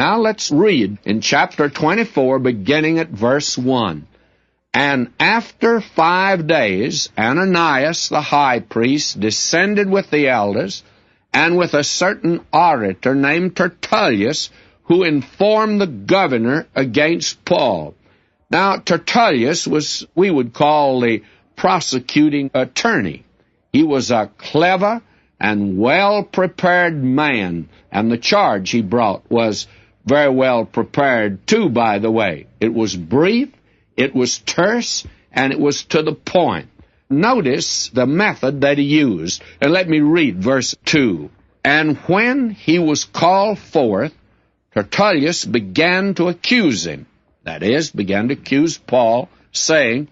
Now let's read in chapter 24, beginning at verse 1. And after 5 days, Ananias the high priest descended with the elders, and with a certain orator named Tertullus, who informed the governor against Paul. Now, Tertullus was, we would call, the prosecuting attorney. He was a clever and well-prepared man, and the charge he brought was very well prepared, too, by the way. It was brief, it was terse, and it was to the point. Notice the method that he used. And let me read verse 2. And when he was called forth, Tertullus began to accuse him. That is, began to accuse Paul, saying,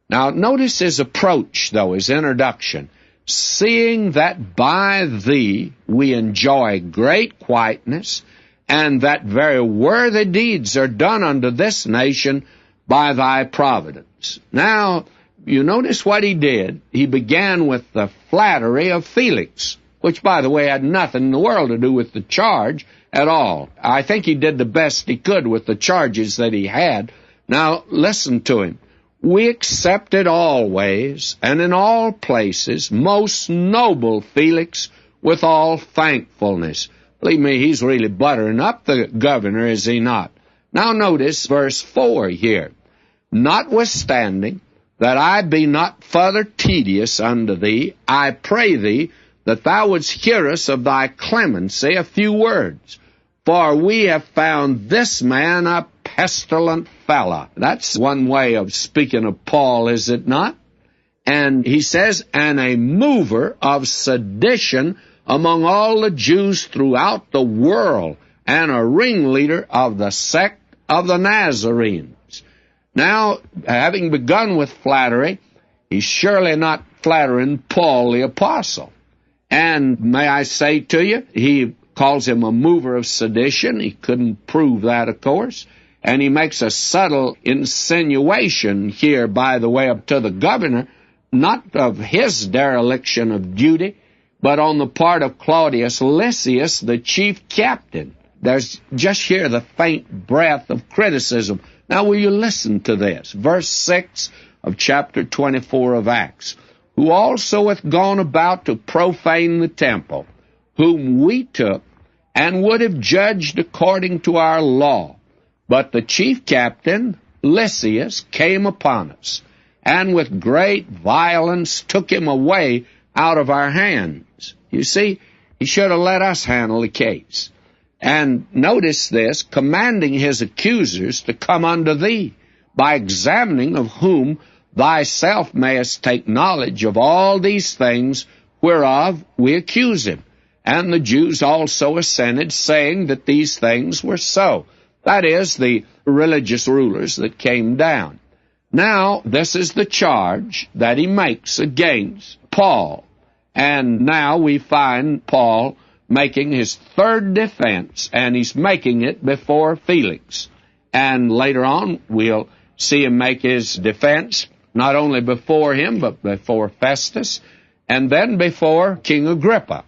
now notice his approach, though, his introduction. Seeing that by thee we enjoy great quietness, and that very worthy deeds are done unto this nation by thy providence. Now, you notice what he did. He began with the flattery of Felix, which, by the way, had nothing in the world to do with the charge at all. I think he did the best he could with the charges that he had. Now, listen to him. We accepted always and in all places, most noble Felix, with all thankfulness. Believe me, he's really buttering up the governor, is he not? Now notice verse 4 here. Notwithstanding that I be not further tedious unto thee, I pray thee that thou wouldst hear us of thy clemency a few words. For we have found this man a pestilent fellow. That's one way of speaking of Paul, is it not? And he says, and a mover of sedition among all the Jews throughout the world, and a ringleader of the sect of the Nazarenes. Now, having begun with flattery, he's surely not flattering Paul the apostle. And may I say to you, he calls him a mover of sedition. He couldn't prove that, of course. And he makes a subtle insinuation here, by the way, up to the governor, not of his dereliction of duty, but on the part of Claudius Lysias, the chief captain. There's just here the faint breath of criticism. Now, will you listen to this? Verse 6 of chapter 24 of Acts. Who also hath gone about to profane the temple, whom we took, and would have judged according to our law. But the chief captain, Lysias, came upon us, and with great violence took him away out of our hands. You see, he should have let us handle the case. And notice this, commanding his accusers to come unto thee, by examining of whom thyself mayest take knowledge of all these things whereof we accuse him. And the Jews also assented, saying that these things were so. That is, the religious rulers that came down. Now, this is the charge that he makes against Paul. And now we find Paul making his third defense, and he's making it before Felix. And later on, we'll see him make his defense not only before him, but before Festus, and then before King Agrippa.